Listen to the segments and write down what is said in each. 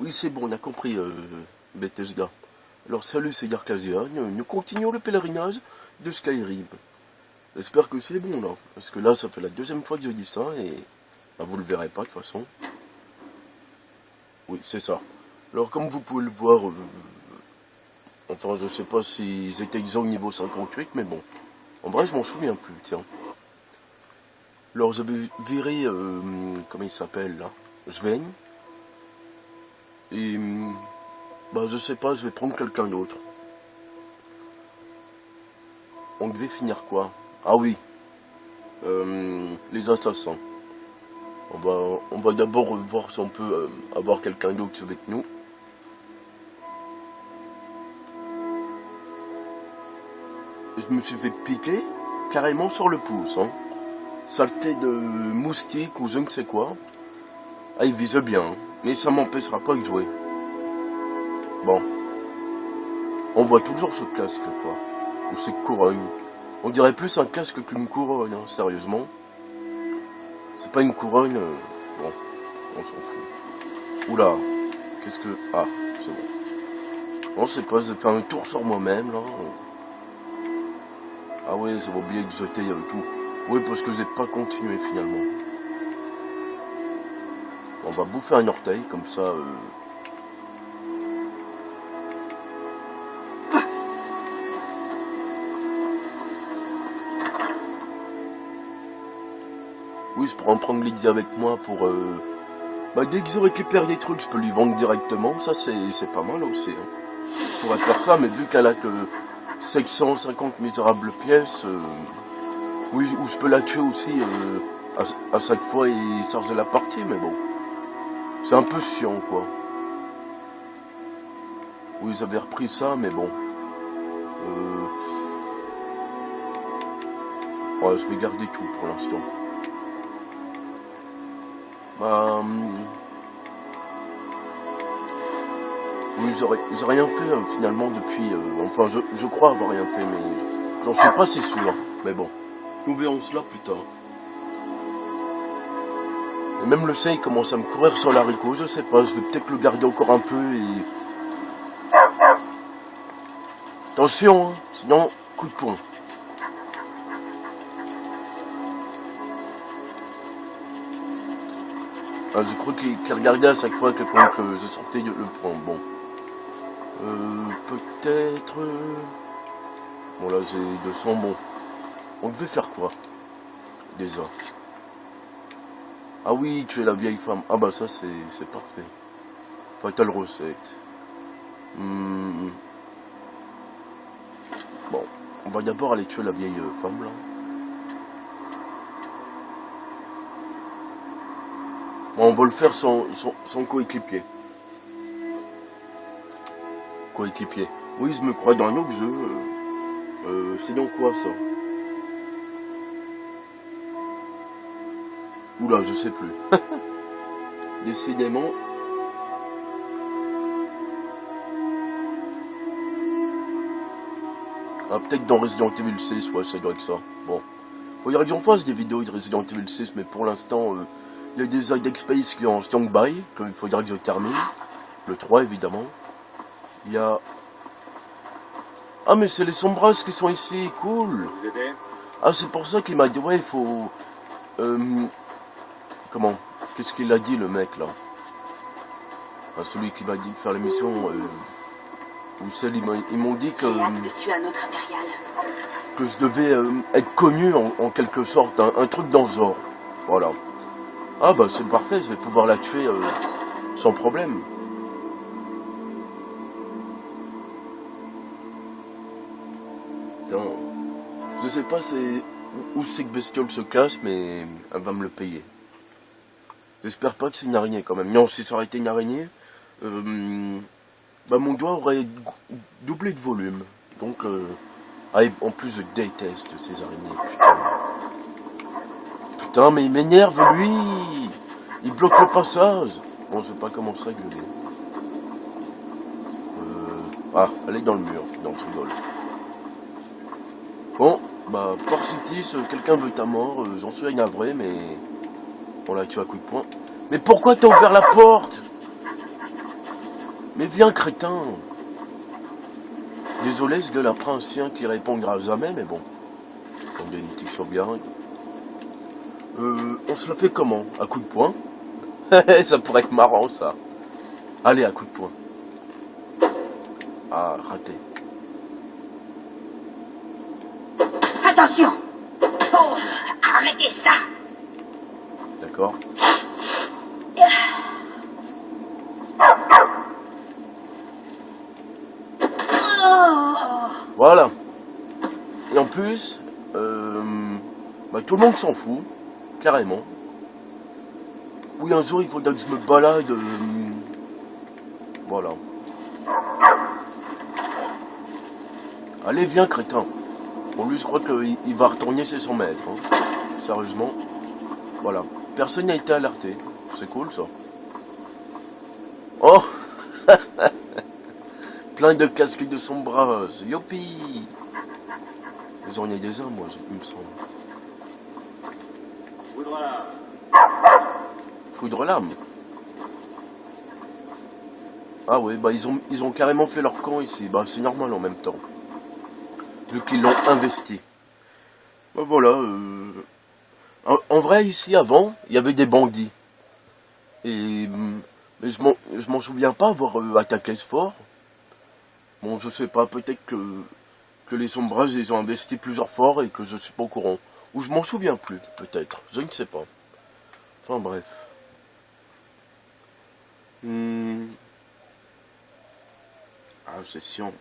Oui, c'est bon, on a compris, Bethesda. Alors, salut, c'est Darkasian. Nous continuons le pèlerinage de Skyrim. J'espère que c'est bon, là. Parce que là, ça fait la deuxième fois que je dis ça, et... bah, vous le verrez pas, de toute façon. Oui, c'est ça. Alors, comme vous pouvez le voir... enfin, je sais pas s'ils étaient exacts au niveau 58, mais bon. En vrai, je m'en souviens plus, tiens. Alors, j'avais viré... comment il s'appelle, là? Sven. Et... bah, je sais pas, je vais prendre quelqu'un d'autre. On devait finir quoi? Ah oui. Les assassins. On va d'abord voir si on peut avoir quelqu'un d'autre avec nous. Je me suis fait piquer carrément sur le pouce. Hein. Saleté de moustique ou je ne sais quoi. Ah, il vise bien. Hein. Mais ça m'empêchera pas de jouer. Bon. On voit toujours ce casque, quoi. Ou ces couronnes. On dirait plus un casque qu'une couronne, hein, sérieusement. C'est pas une couronne... bon, on s'en fout. Oula, qu'est-ce que... ah, c'est bon. Non, c'est pas, j'ai fait un tour sur moi-même, là. Ah ouais, j'avais oublié que j'étais avec tout. Oui, parce que j'ai pas continué, finalement. On va bouffer un orteil, comme ça... Oui, je pourrais en prendre Lydie avec moi pour... bah, dès que je récupère des trucs, je peux lui vendre directement. Ça, c'est pas mal aussi. Hein. Je pourrais faire ça, mais vu qu'elle a que 750 misérables pièces... oui, ou je peux la tuer aussi à chaque fois et charger la partie, mais bon. C'est un peu chiant, quoi. Oui, j'avais repris ça, mais bon. Ouais, je vais garder tout pour l'instant. Bah... oui, j'ai rien fait finalement depuis... enfin, je crois avoir rien fait, mais j'en suis pas si sûr. Mais bon, nous verrons cela plus tard. Et même le sait, il commence à me courir sur l'haricot, je sais pas, je vais peut-être le garder encore un peu et... Attention, hein, sinon, coup de poing. Ah, je crois qu'il regardait à chaque fois que je sortais le point. Bon. Peut-être... bon, là, j'ai 200. Bon. On devait faire quoi? Déjà. Ah oui, tu es la vieille femme. Ah bah ça, c'est parfait. Fatal recette. Bon. On va d'abord aller tuer la vieille femme, là. Bon, on va le faire sans coéquipier. Coéquipier. Oui, je me crois dans un autre jeu. C'est donc quoi, ça? Oula, je sais plus. Décidément. Ah, peut-être dans Resident Evil 6, ouais, ça doit être ça. Bon. Faudrait que j'en fasse des vidéos de Resident Evil 6, mais pour l'instant... il y a des Dead Space qui sont en stand-by, qu'il faudra que je termine. Le 3, évidemment. Il y a... ah, mais c'est les Sombras qui sont ici, cool. Vous aider? Ah, c'est pour ça qu'il m'a dit, ouais, il faut... comment? Qu'est-ce qu'il a dit, le mec, là? Ah, celui qui m'a dit de faire l'émission... ou celle, ils m'ont dit que... que je devais être connu, en quelque sorte, un truc dans ce genre. Voilà. Ah bah c'est parfait, je vais pouvoir la tuer sans problème. Putain. Je sais pas où c'est que Bestiole se cache, mais elle va me le payer. J'espère pas que c'est une araignée quand même. Non, si ça aurait été une araignée, bah mon doigt aurait doublé de volume. Donc, en plus je déteste ces araignées, putain. Putain, mais il m'énerve, lui. Il bloque le passage. Bon, je sais pas comment ça gueuler. Ah, elle est dans le mur. Non, je rigole. Bon, bah, Porcitis, quelqu'un veut ta mort. J'en suis navré, mais... bon, là, tu as un coup de poing. Mais pourquoi t'as ouvert la porte? Mais viens, crétin. Désolé, ce gueule après un sien qui répondra jamais, mais bon. On a une petite sauvegarde. On se la fait comment? À coup de poing? Ça pourrait être marrant, ça. Allez, à coup de poing. Ah, raté. Attention! Oh, arrêtez ça! D'accord. Voilà. Et en plus, tout le monde s'en fout, carrément. Oui, un jour, il faudra que je me balade. Voilà. Allez, viens, crétin. Bon, lui, je crois qu'il va retourner ses 100 mètres. Hein. Sérieusement. Voilà. Personne n'a été alerté. C'est cool, ça. Oh. Plein de casques de sombrage. Youpi. Vous en avez des uns, moi, il me semble. Foudre l'âme. Ah ouais, ils ont carrément fait leur camp ici. Bah, c'est normal en même temps. Vu qu'ils l'ont investi. Bah voilà. En vrai, ici, avant, il y avait des bandits. Et mais je m'en souviens pas avoir attaqué ce fort. Bon, je sais pas, peut-être que les sombrages, ils ont investi plusieurs forts et que je suis pas au courant. Ou je m'en souviens plus, peut-être. Je ne sais pas. Enfin, bref. Ah, c'est chiant.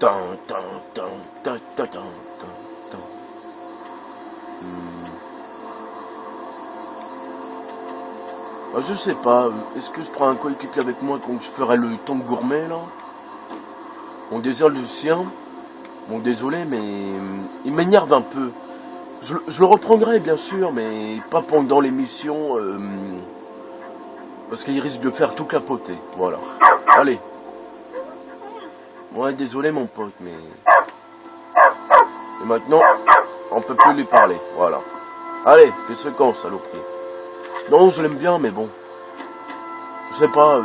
Ah, je sais pas, est-ce que je prends un coéquipier avec moi quand je ferai le tank gourmet là? Mon désert Lucien, bon désolé mais il m'énerve un peu. Je le reprendrai bien sûr, mais pas pendant l'émission, parce qu'il risque de faire tout capoter, voilà. Allez. Ouais, désolé mon pote, mais... Et maintenant, on peut plus lui parler, voilà. Allez, fais-le quand, saloperie. Non, je l'aime bien, mais bon. Je sais pas...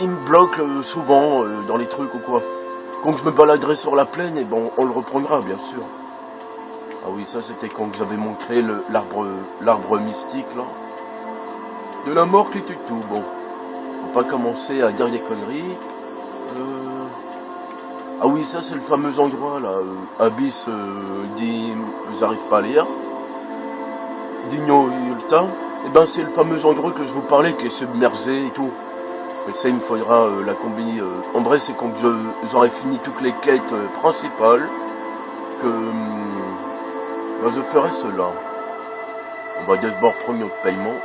il me bloque souvent dans les trucs ou quoi. Quand je me baladerai sur la plaine, et bon, on le reprendra, bien sûr. Ah oui, ça c'était quand j'avais montré l'arbre mystique, là. De la mort qui tue tout, bon. Faut pas commencer à dire des conneries. Ah oui, ça c'est le fameux endroit, là. Abyss, j'arrive pas à lire. Digno Ulta. Et ben c'est le fameux endroit que je vous parlais, qui est submergé et tout. Mais ça, il me faudra la combi. En vrai, c'est quand j'aurai fini toutes les quêtes principales que je ferai cela. On va d'abord prendre notre paiement.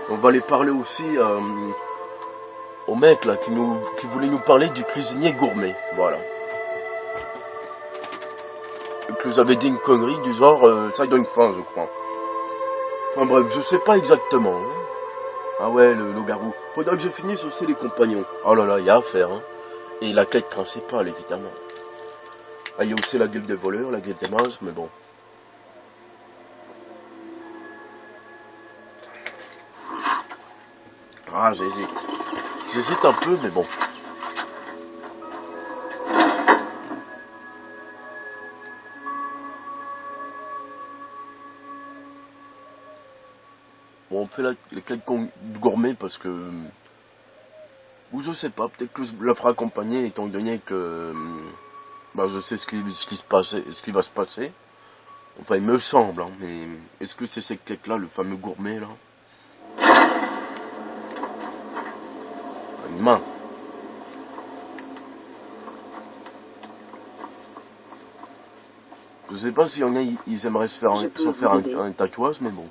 On va aller parler aussi au mec là qui voulait nous parler du cuisinier gourmet. Voilà. Que vous avez dit une connerie du genre ça donne faim, je crois. Enfin bref, je sais pas exactement. Hein. Ah ouais, le loup-garou. Faudra que je finisse aussi les compagnons. Oh là là, il y a à faire. Hein. Et la quête principale, évidemment. Ah, il y a aussi la guilde des voleurs, la guilde des mages, mais bon. Ah, j'hésite. J'hésite un peu, mais bon. Bon, on fait les quêtes gourmet parce que... Ou je sais pas, peut-être que je la ferai accompagner étant donné que... je sais ce qui va se passer. Enfin, il me semble, hein, mais... Est-ce que c'est cette quête-là, le fameux gourmet, là? Une main. Je sais pas s'il y en a, ils aimeraient s'en faire un tatouage, mais bon.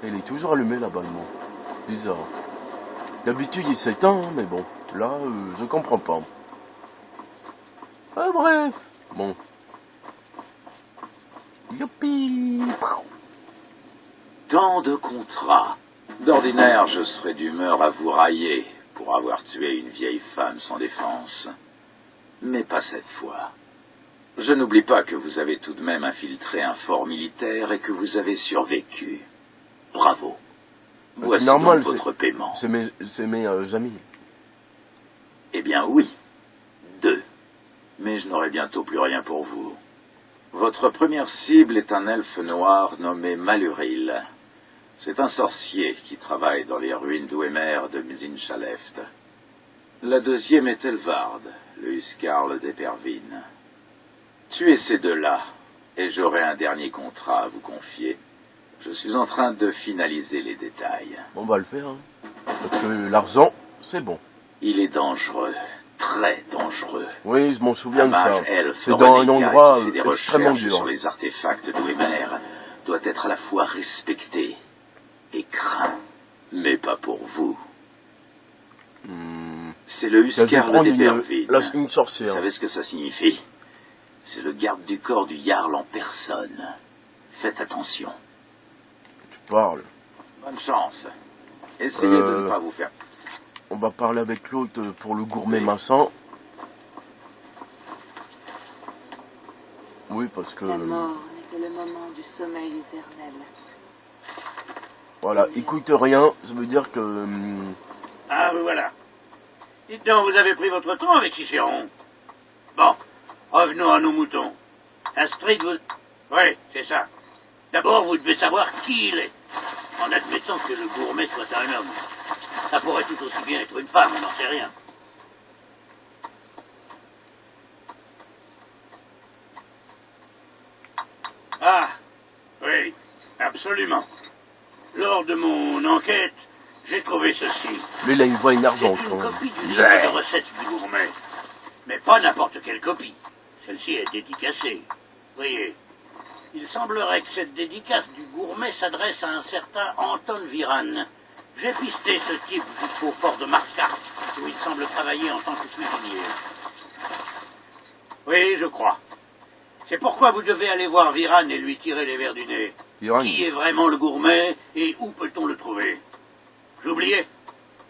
Il est toujours allumé là-bas, le mot. Bizarre. D'habitude, il s'éteint, hein, mais bon. Là, je comprends pas. Ah, bref. Bon. Youpi. Tant de contrats. D'ordinaire, je serais d'humeur à vous railler pour avoir tué une vieille femme sans défense. Mais pas cette fois. Je n'oublie pas que vous avez tout de même infiltré un fort militaire et que vous avez survécu. Bravo. Voici c'est normal, donc votre paiement. C'est mes amis. Eh bien oui, 2. Mais je n'aurai bientôt plus rien pour vous. Votre première cible est un elfe noir nommé Maluril. C'est un sorcier qui travaille dans les ruines d'Ouemer de Mzinchalleft. La deuxième est Elvard, le Huskarl d'Epervine. Tuez ces deux-là, et j'aurai un dernier contrat à vous confier. Je suis en train de finaliser les détails. On va le faire, hein. Parce que l'argent, c'est bon. Il est dangereux, très dangereux. Oui, je m'en souviens de ça. Elfe C'est dans un Renégat endroit qui fait des extrêmement recherches dur. sur les artefacts d'Ouemer doit être à la fois respecté et craint, mais pas pour vous. C'est le Je vais Huskarl prendre d'Epervine. une Vous sorcière. savez ce que ça signifie? C'est le garde du corps du Jarl en personne. Faites attention. Tu parles. Bonne chance. Essayez de ne pas vous faire... On va parler avec l'autre pour le gourmet maçon. Oui, parce que... La mort n'est que le moment du sommeil éternel. Voilà, écoute rien, ça veut dire que... Ah, vous voilà. Dites donc, vous avez pris votre temps avec Cicéron. Bon, revenons à nos moutons. Astrid, vous... Oui, c'est ça. D'abord, vous devez savoir qui il est, en admettant que le gourmet soit un homme. Ça pourrait tout aussi bien être une femme, on n'en sait rien. Ah, oui, absolument. Lors de mon enquête, j'ai trouvé ceci. lui, il a une voix C'est énervante. une quand même. copie du livre de recettes du gourmet. Mais pas n'importe quelle copie. Celle-ci est dédicacée. Voyez, il semblerait que cette dédicace du gourmet s'adresse à un certain Anton Viran. J'ai pisté ce type jusqu'au port de Marskart, où il semble travailler en tant que cuisinier. Oui, je crois. C'est pourquoi vous devez aller voir Viran et lui tirer les vers du nez. Viran. Qui est vraiment le gourmet et où peut-on le trouver? J'oubliais.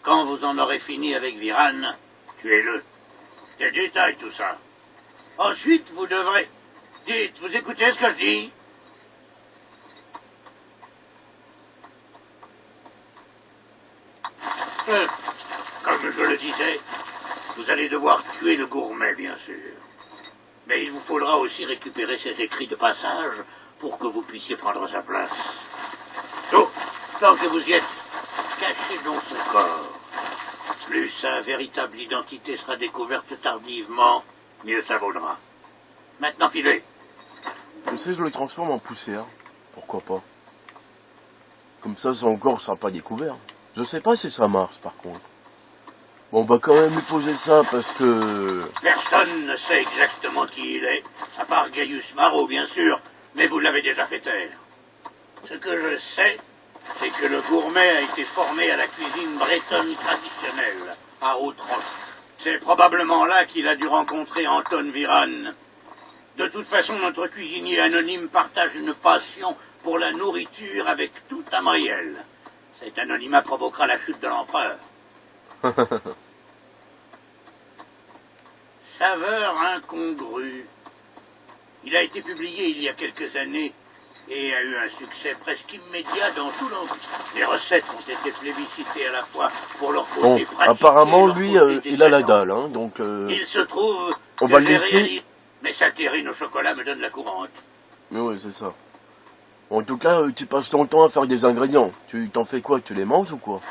Quand vous en aurez fini avec Viran, tuez-le. C'est du détail tout ça. Ensuite, vous devrez... Dites, vous écoutez ce que je dis? Comme je le disais, vous allez devoir tuer le gourmet, bien sûr. Mais il vous faudra aussi récupérer ses écrits de passage pour que vous puissiez prendre sa place. Oh, tant que vous y êtes, cachez donc son corps. Plus sa véritable identité sera découverte tardivement, mieux ça vaudra. Maintenant, filez. Tu sais, je le transforme en poussière. Pourquoi pas? Comme ça, son corps sera pas découvert. Je sais pas si ça marche, par contre. Bon, on va quand même lui poser ça, parce que... Personne ne sait exactement qui il est, à part Gaius Maro, bien sûr, mais vous l'avez déjà fait taire. Ce que je sais, c'est que le gourmet a été formé à la cuisine bretonne traditionnelle, à Haute-Roche. C'est probablement là qu'il a dû rencontrer Anton Viran. De toute façon, notre cuisinier anonyme partage une passion pour la nourriture avec tout Tamriel. Cet anonymat provoquera la chute de l'empereur. Saveur incongrue. Il a été publié il y a quelques années et a eu un succès presque immédiat dans tout l'Empire. Les recettes ont été plébiscitées à la fois pour leur côté Bon, pratique apparemment, et leur lui, côté il a la décadent. dalle, hein, donc... Il se trouve on que va le j'ai laisser. réalisé- Mais sa terrine au chocolat me donne la courante. Mais oui, c'est ça. En tout cas, tu passes ton temps à faire des ingrédients. Tu t'en fais quoi? Tu les manges ou quoi?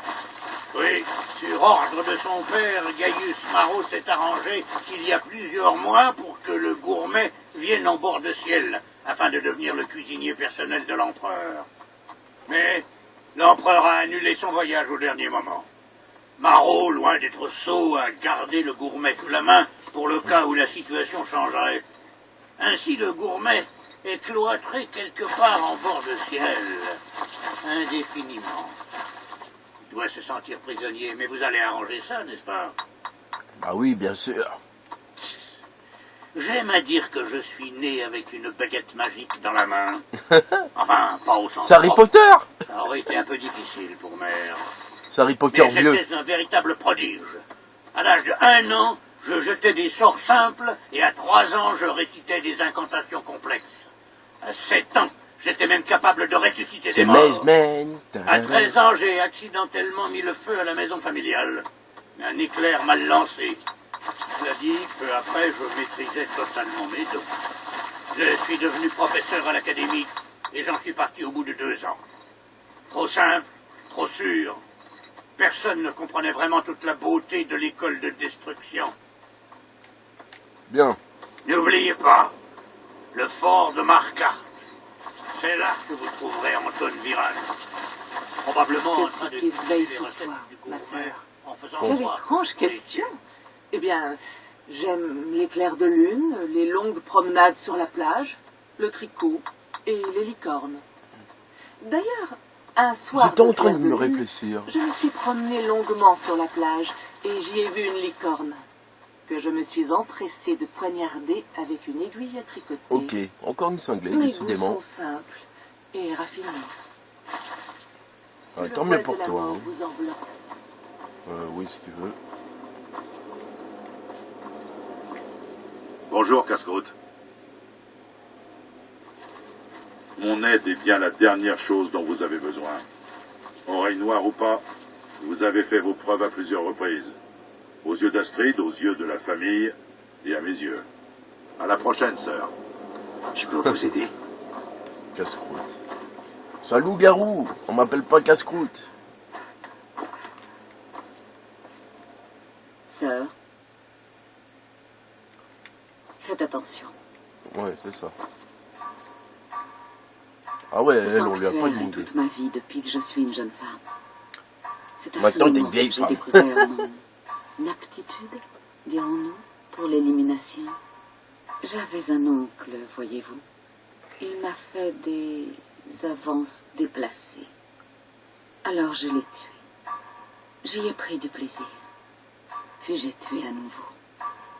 Oui, sur ordre de son père, Gaius Maro s'est arrangé il y a plusieurs mois pour que le gourmet vienne en bord de ciel, afin de devenir le cuisinier personnel de l'empereur. Mais l'empereur a annulé son voyage au dernier moment. Maro, loin d'être sot, a gardé le gourmet sous la main pour le cas où la situation changerait. Ainsi, le gourmet est cloîtré quelque part en bord de ciel, indéfiniment. Il doit se sentir prisonnier, mais vous allez arranger ça, n'est-ce pas? Ah oui, bien sûr. J'aime à dire que je suis né avec une baguette magique dans la main. Enfin, pas au sens C'est Harry propre. Potter. Ça aurait été un peu difficile pour mère. C'est Harry Potter Mais vieux. c'était un véritable prodige. À l'âge de 1 an, je jetais des sorts simples et à 3 ans, je récitais des incantations complexes. À 7 ans, j'étais même capable de ressusciter des morts. À 13 ans, j'ai accidentellement mis le feu à la maison familiale. Un éclair mal lancé. Cela dit, peu après, je maîtrisais totalement mes dons. Je suis devenu professeur à l'académie et j'en suis parti au bout de 2 ans. Trop simple, trop sûr. Personne ne comprenait vraiment toute la beauté de l'école de destruction. Bien. N'oubliez pas, le fort de Marca. C'est là que vous trouverez Anton Viral. Probablement en train de Citis étudier veille les sur recettes toi, du ma gourmet sœur. en faisant Quelle voir étrange les question. Eh bien, j'aime les clairs de lune, les longues promenades sur la plage, le tricot et les licornes. D'ailleurs, un soir J'étais en de train de clair me lune, réfléchir. je me suis promenée longuement sur la plage et j'y ai vu une licorne que je me suis empressée de poignarder avec une aiguille à tricoter. Ok, encore une cinglée, Mes goûts décidément. sont simples et raffinés. Ouais, Le tant mieux voile pour de la toi. mort Hein. vous enveloppe. Oui, si tu veux. Bonjour, casse-croûte. Mon aide est bien la dernière chose dont vous avez besoin. Oreille noire ou pas, vous avez fait vos preuves à plusieurs reprises. Aux yeux d'Astrid, aux yeux de la famille et à mes yeux. À la prochaine, sœur. Je peux vous aider? Casse-croûte. C'est un loup-garou. On m'appelle pas casse-croûte. Sœur, faites attention. Ouais, c'est ça. Ah ouais, Ce elle, on lui a pas sanctuaire est demandé. toute ma vie depuis que je suis une jeune femme. C'est à ce Maintenant, t'es une moment vieille que j'ai femme. découvert mon aptitude, dirons-nous, pour l'élimination. J'avais un oncle, voyez-vous. Il m'a fait des avances déplacées. Alors je l'ai tué. J'y ai pris du plaisir. Puis j'ai tué à nouveau.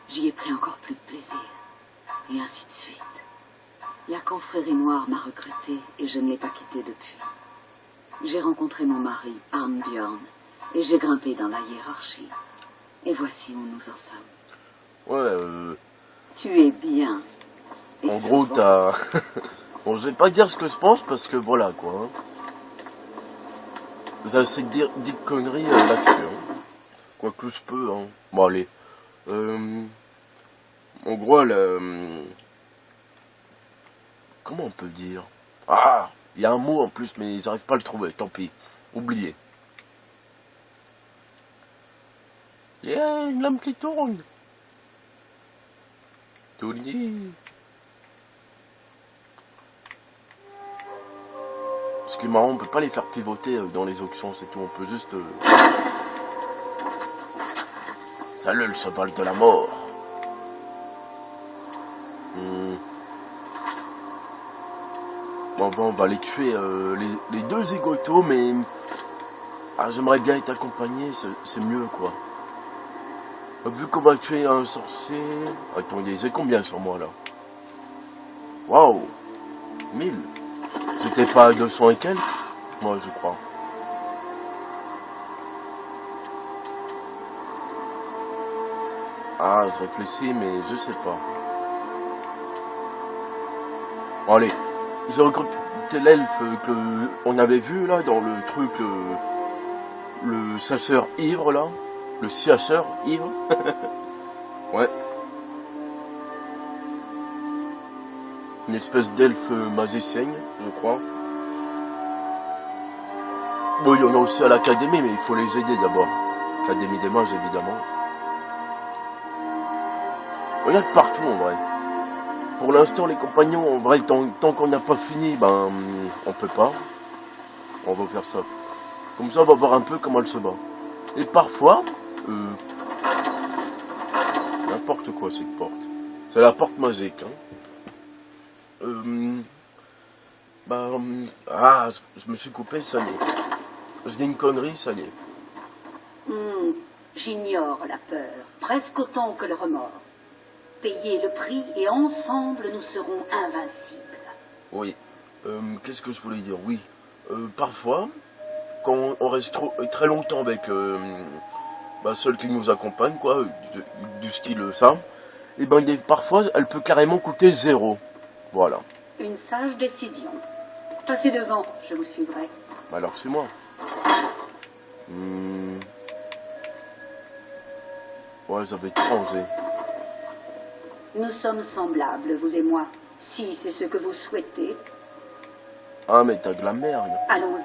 J'y ai pris encore plus de plaisir. Et ainsi de suite. La confrérie noire m'a recruté et je ne l'ai pas quitté depuis. J'ai rencontré mon mari, Arnbjorn, et j'ai grimpé dans la hiérarchie. Et voici où nous en sommes. Ouais, Tu es bien. Et en gros, souvent, t'as... Bon, je vais pas dire ce que je pense parce que voilà, quoi. Hein. Vous avez assez dit de conneries là-dessus. Hein. Quoi que je peux, hein. Bon, allez. En gros, comment on peut dire? Ah, il y a un mot en plus, mais ils n'arrivent pas à le trouver. Tant pis. Oubliez. Il y a une lame qui tourne. Tournier. Ce qui est marrant, on peut pas les faire pivoter dans les auctions, c'est tout. On peut juste... Salut, le cheval de la mort. Bon, on va les tuer, les deux égotos, mais... Ah, j'aimerais bien être accompagné, c'est mieux, quoi. Vu qu'on va tuer un sorcier... Attendez, c'est combien sur moi, là? Waouh, 1000. C'était pas 200 et quelques? Moi, je crois. Ah, je réfléchis, mais je sais pas. Bon, allez. J'ai recruté l'elfe qu'on avait vu, là, dans le truc... le chasseur ivre, là. Le chasseur ivre. Ouais. Une espèce d'elfe magicien, je crois. Bon, il y en a aussi à l'académie, mais il faut les aider d'abord. Académie des mages, évidemment. Il y en a de partout, en vrai. Pour l'instant, les compagnons, en vrai, tant qu'on n'a pas fini, ben, on peut pas. On va faire ça. Comme ça, on va voir un peu comment elle se bat. Et parfois, n'importe quoi, cette porte. C'est la porte magique, hein. Je me suis coupé, ça y est. Je dis une connerie, ça y est. J'ignore la peur, presque autant que le remords. Payez le prix et ensemble nous serons invincibles. Oui. Qu'est-ce que je voulais dire? Oui. Parfois, quand on reste très longtemps avec bah, celle qui nous accompagne, quoi, du style ça, et ben parfois elle peut carrément coûter 0. Voilà. Une sage décision. Passez devant, je vous suivrai. Alors suis-moi. Ouais, j'avais tout rangé. Nous sommes semblables, vous et moi. Si c'est ce que vous souhaitez, Ah, mais t'as de la merde. allons-y.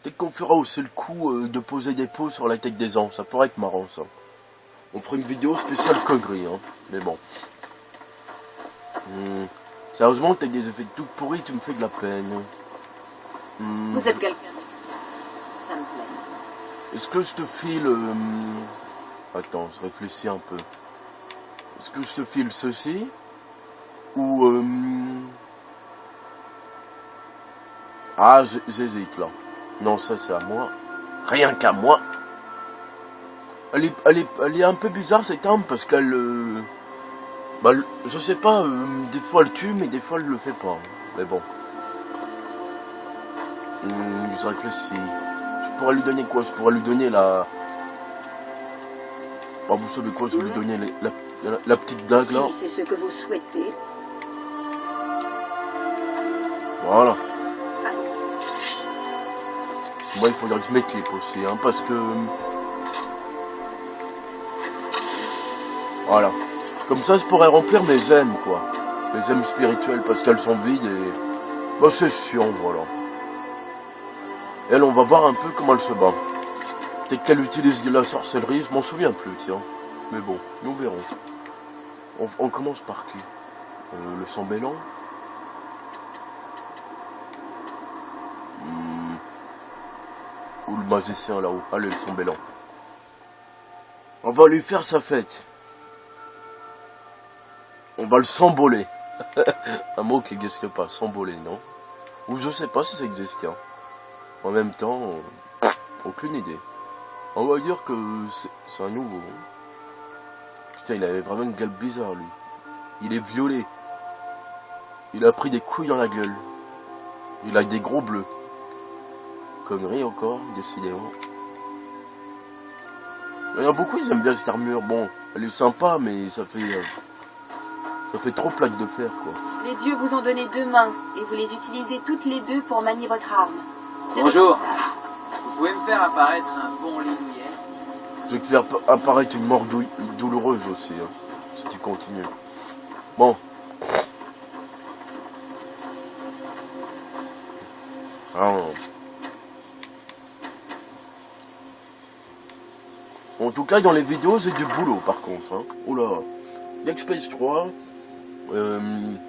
Peut-être qu'on fera aussi le coup de poser des pots sur la tête des ans. Ça pourrait être marrant, ça. On fera une vidéo spéciale connerie, hein. Mais bon. Sérieusement, t'as des effets tout pourris, tu me fais de la peine. Vous êtes quelqu'un de... Ça me plaît. Est-ce que je te file... Attends, je réfléchis un peu. Est-ce que je te file ceci? Ou... Ah, j'hésite, là. Non, ça, c'est à moi. Rien qu'à moi. Elle est un peu bizarre, cette arme, parce qu'elle... Bah, je sais pas, des fois elle tue, mais des fois elle le fait pas. Mais bon. Je réfléchis. Je pourrais lui donner quoi? Je pourrais lui donner la... Bah, vous savez quoi? Je vais lui donner la petite dague, là. Si c'est ce que vous souhaitez, Voilà. allons. Moi, il faudrait que je m'équipe aussi, hein, parce que... Voilà. Comme ça, je pourrais remplir mes aimes, quoi. Mes aimes spirituelles, parce qu'elles sont vides et... Bah, c'est chiant, voilà. Elle, on va voir un peu comment elle se bat. Peut-être qu'elle utilise de la sorcellerie, je m'en souviens plus, tiens. Mais bon, nous verrons. On commence par qui? Le Sambellan? Ou le magicien là-haut? Allez, le Sambellan. On va lui faire sa fête. On va le s'emboler. Un mot qui n'existe pas, s'emboler, non? Ou je sais pas si ça existe, hein. En même temps, aucune idée. On va dire que c'est un nouveau. Putain, il avait vraiment une gueule bizarre, lui. Il est violet. Il a pris des couilles dans la gueule. Il a des gros bleus. Connerie encore, décidément. Il y en a beaucoup, ils aiment bien cette armure. Bon, elle est sympa, mais ça fait trop plaque de fer, quoi. Les dieux vous ont donné 2 mains et vous les utilisez toutes les 2 pour manier votre arme. Bonjour. Vous pouvez me faire apparaître un bon lit douillet? Je vais te faire apparaître une mort douloureuse aussi, hein, si tu continues. Bon. Alors. En tout cas, dans les vidéos, c'est du boulot, par contre. Hein. Oula. Dead Space 3. Il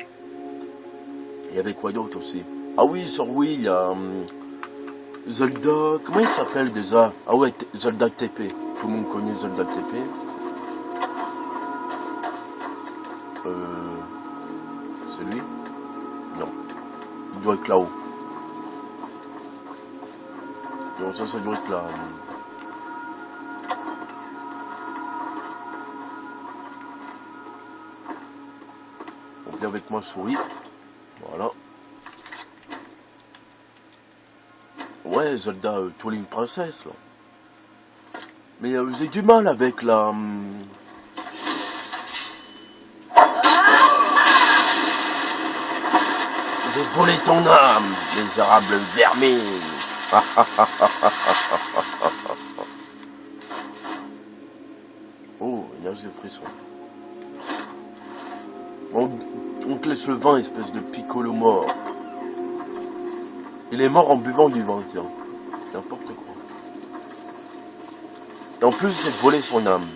y avait quoi d'autre aussi? Ah oui, sur Wii, il y a... Zelda... Comment il s'appelle déjà? Ah ouais, Zelda TP. Tout le monde connaît Zelda TP. C'est lui? Non. Il doit être là-haut. Non, ça doit être là. On vient avec moi souris. Voilà. Ouais, Zelda Twilight Princess, là. Mais j'ai du mal avec la... J'ai volé ton âme, misérable vermine. Oh, il y a des frissons. On te laisse le vin, espèce de piccolo mort. Il est mort en buvant du vin, tiens. N'importe quoi. Et en plus, c'est de voler son âme.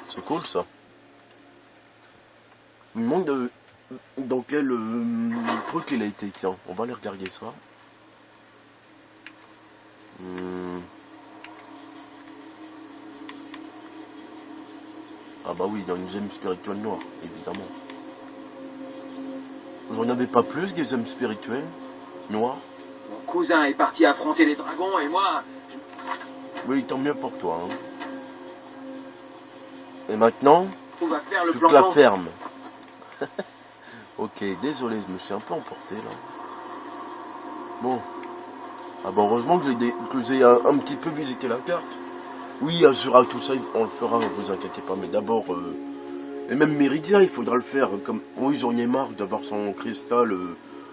C'est cool, ça. Je me demande dans quel truc il a été, tiens. On va aller regarder ça. Ah bah oui, dans une âme spirituelle noire, évidemment. Vous en avez pas plus des âmes spirituelles noires? Mon cousin est parti affronter les dragons et moi... Oui, tant mieux pour toi. Hein. Et maintenant, On va faire le tu te plan. la fermes. Ok, désolé, je me suis un peu emporté là. Bon, Ah bah heureusement que je les ai un petit peu visité la carte. Oui, Azura, tout ça, on le fera, ne vous inquiétez pas. Mais d'abord, et même Méridien, il faudra le faire. Comme oui, j'en ai marre d'avoir son cristal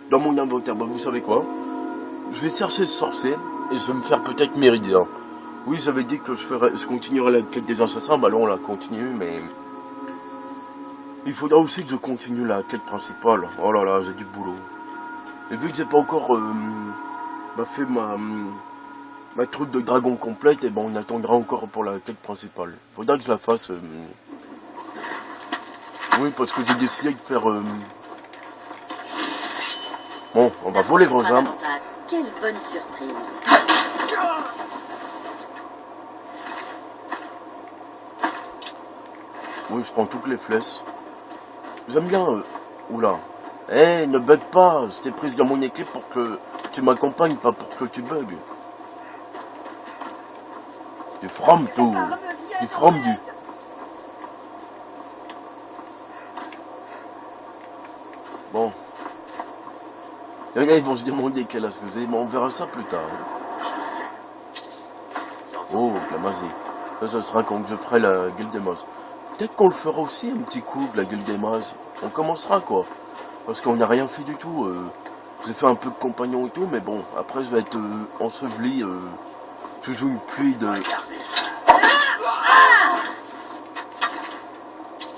dans mon inventaire. Bah vous savez quoi? Je vais chercher ce sorcier et je vais me faire peut-être Méridien. Oui, j'avais dit que je continuerai la quête des assassins. Bah là, on la continue, mais... Il faudra aussi que je continue la quête principale. Oh là là, j'ai du boulot. Et vu que j'ai pas encore fait ma truc de dragon complète, et ben on attendra encore pour la quête principale. Faudra que je la fasse. Oui, parce que j'ai décidé de faire. Bon, on va voler vos armes. Quelle bonne surprise. Oui, je prends toutes les flèches. J'aime bien. Oula. Eh, ne bug pas. J'étais prise dans mon équipe pour que tu m'accompagnes, pas pour que tu bugs. Du from tout. Du from du. Bon. Il y en a, ils vont se demander quelle âge que j'ai, mais on verra ça plus tard. Oh, la magie. Ça sera quand je ferai la guilde des mazes. Peut-être qu'on le fera aussi un petit coup, de la guilde des mazes. On commencera, quoi. Parce qu'on n'a rien fait du tout. J'ai fait un peu de compagnon et tout, mais bon, après je vais être enseveli. Je joue une pluie de...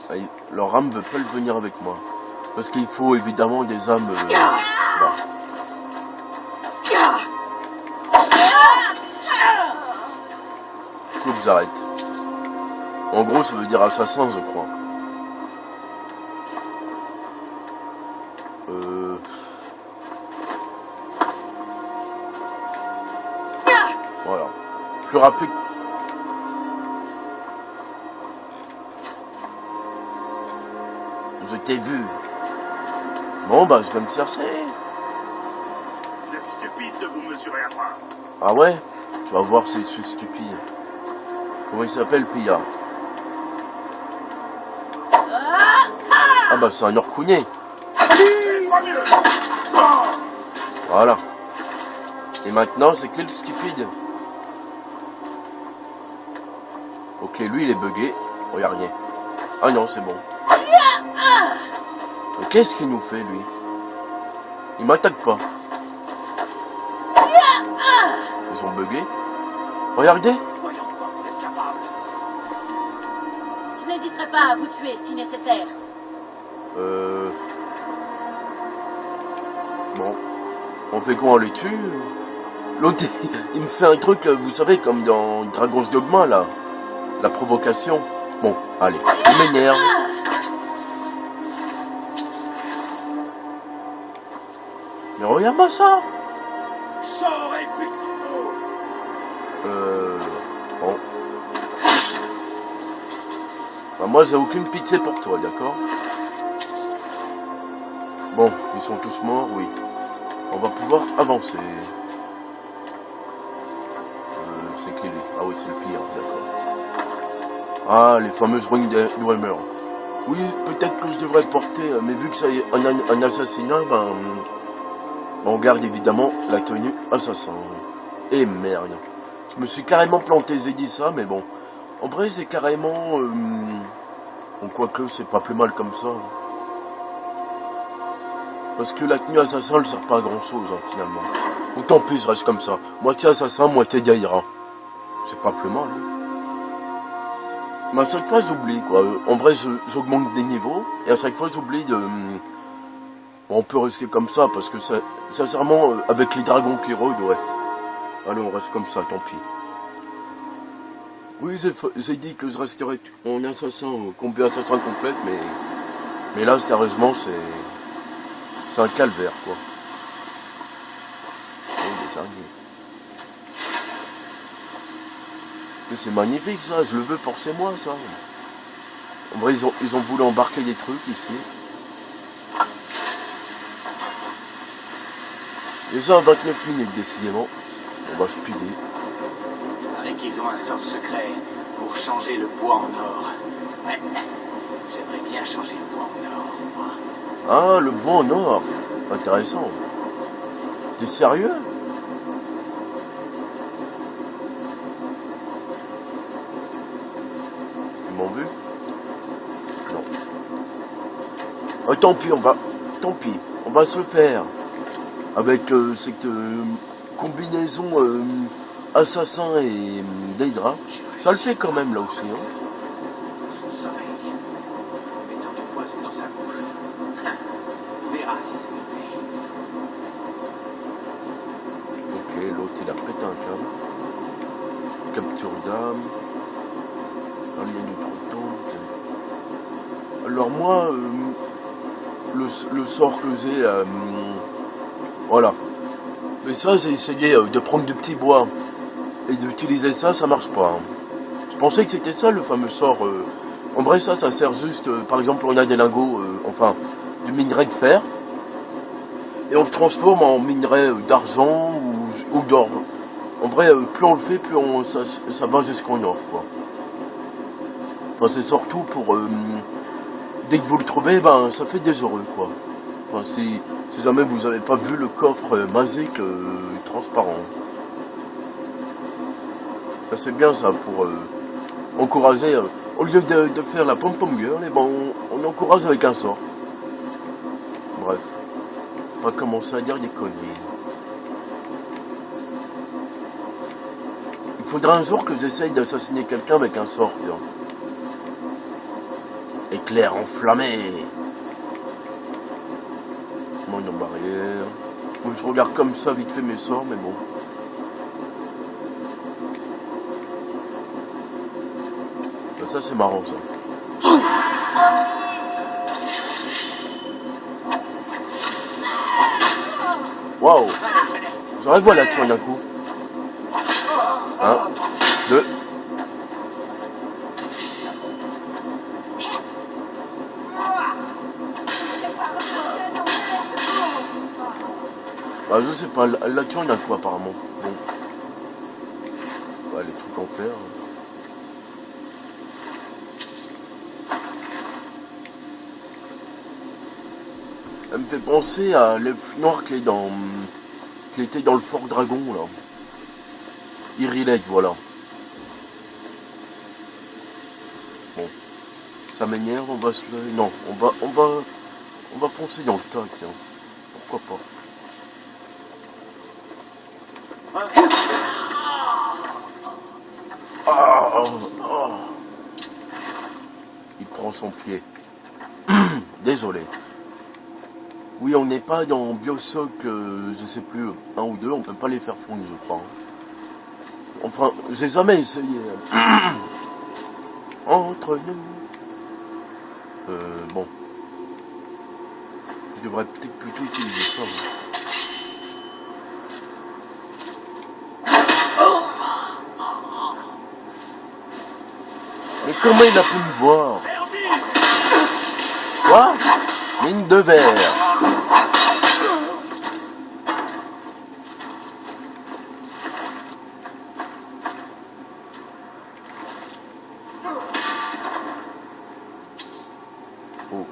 Allez, leur âme veut pas le venir avec moi. Parce qu'il faut évidemment des âmes... là. Coupe, j'arrête. En gros, ça veut dire assassin, je crois. Voilà. Plus rapide. Je t'ai vu. Bon, bah, je vais me chercher. Vous êtes stupide de vous mesurer à moi. Ah ouais? Tu vas voir si je suis stupide. Comment il s'appelle, Pia? Ah bah, c'est un orcounet. Voilà. Et maintenant, c'est quel stupide? Ok, lui, il est bugué. Regardez. Ah non, c'est bon. Mais qu'est-ce qu'il nous fait, lui? Il m'attaque pas. Ils sont buggés. Regardez. Je n'hésiterai pas à vous tuer si nécessaire. Bon. On fait quoi, on les tue? L'autre, il me fait un truc, vous savez, comme dans Dragon's Dogma, là. La provocation. Bon, allez, il m'énerve. Mais regarde-moi ça. Bon. Bah, moi, j'ai aucune pitié pour toi, d'accord? Bon, ils sont tous morts, oui. On va pouvoir avancer. C'est qui lui? Ah oui, c'est le pire, d'accord. Ah, les fameuses ruines de Dwemer. Oui, peut-être que je devrais porter, mais vu que ça est un assassinat, ben, on garde évidemment la tenue assassin. Et merde. Je me suis carrément planté, j'ai dit ça, mais bon. En vrai, c'est carrément... Bon, quoique, c'est pas plus mal comme ça. Parce que la tenue assassin, elle sert pas à grand-chose, hein, finalement. Ou tant pis, je reste comme ça. Moitié assassin, moitié Gaïra. C'est pas plus mal. Hein. Mais à chaque fois, j'oublie, quoi. En vrai, j'augmente des niveaux, et à chaque fois, j'oublie de... On peut rester comme ça, parce que, sincèrement, avec les dragons qui rôdent, ouais. Allez, on reste comme ça, tant pis. Oui, j'ai dit que je resterais en assassin, combat assassin complète, mais là, sérieusement, c'est un calvaire, quoi. Oh, des araignées. Mais c'est magnifique, ça, je le veux pour c'est moi, ça. En vrai, ils ont voulu embarquer des trucs, ici. Déjà, 29 minutes, décidément. On va speeder. Il paraît qu'ils ont un sort secret pour changer le bois en or. Ouais, j'aimerais bien changer le bois en or, moi. Ah, le bois en or. Intéressant. T'es sérieux? tant pis, tant pis, on va se le faire. Avec cette combinaison assassin et d'Hydra, ça le fait quand même là aussi. Hein. Son sommeil. Mettant du poison dans sa bouche. On verra si ça lui plaît. Ok, l'autre il a pété un câble. Capture d'âme. Alien du trottant. Alors moi, le sort que j'ai, voilà. Mais ça, j'ai essayé de prendre du petit bois et d'utiliser ça, ça marche pas. Hein. Je pensais que c'était ça le fameux sort. En vrai, ça sert juste, par exemple, on a des lingots, enfin, du minerai de fer, et on le transforme en minerai d'argent ou d'or. En vrai, plus on le fait, plus ça va jusqu'en or, quoi. Enfin, c'est surtout pour... dès que vous le trouvez, ben, ça fait des heureux, quoi. Enfin, si jamais vous n'avez pas vu le coffre magique transparent. Ça, c'est bien, ça, pour encourager... au lieu de faire la pom-pom girl, ben, on encourage avec un sort. Bref. Pas commencer à dire des conneries. Il faudra un jour que j'essaye d'assassiner quelqu'un avec un sort, tiens. Éclair enflammé. Mine en barrière. Moi, je regarde comme ça vite fait mes sorts, mais bon. Ben, ça c'est marrant ça. Waouh. J'aurais vu l'action d'un coup. 1, 2. Bah, je sais pas, l'action il y a quoi apparemment. Bon. Ouais, les trucs en fer. Elle me fait penser à l'elfe noir qui était dans le Fort Dragon là. Irilek, voilà. Bon. Ça m'énerve, on va se le... Non, on va foncer dans le tas, tiens. Pourquoi pas. Il prend son pied. Désolé. Oui, on n'est pas dans Bioshock, je sais plus, 1 ou 2, on peut pas les faire fondre, je crois. Enfin, j'ai jamais essayé. Entre nous. Bon. Je devrais peut-être plutôt utiliser ça. Mais comment il a pu me voir? Quoi? Mine de verre. Oh.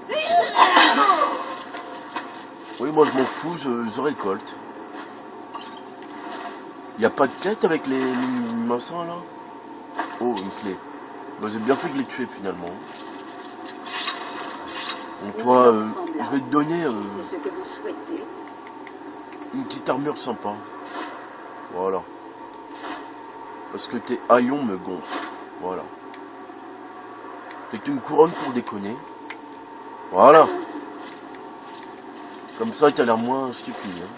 Oui, moi je m'en fous, je récolte. Y a pas de quête avec les machins là? Oh, une clé. Bah, j'ai bien fait de les tuer finalement. Donc toi, je vais te donner une petite armure sympa. Voilà. Parce que tes haillons me gonflent. Voilà. C'est une couronne pour déconner. Voilà. Comme ça, t'as l'air moins stupide. Hein.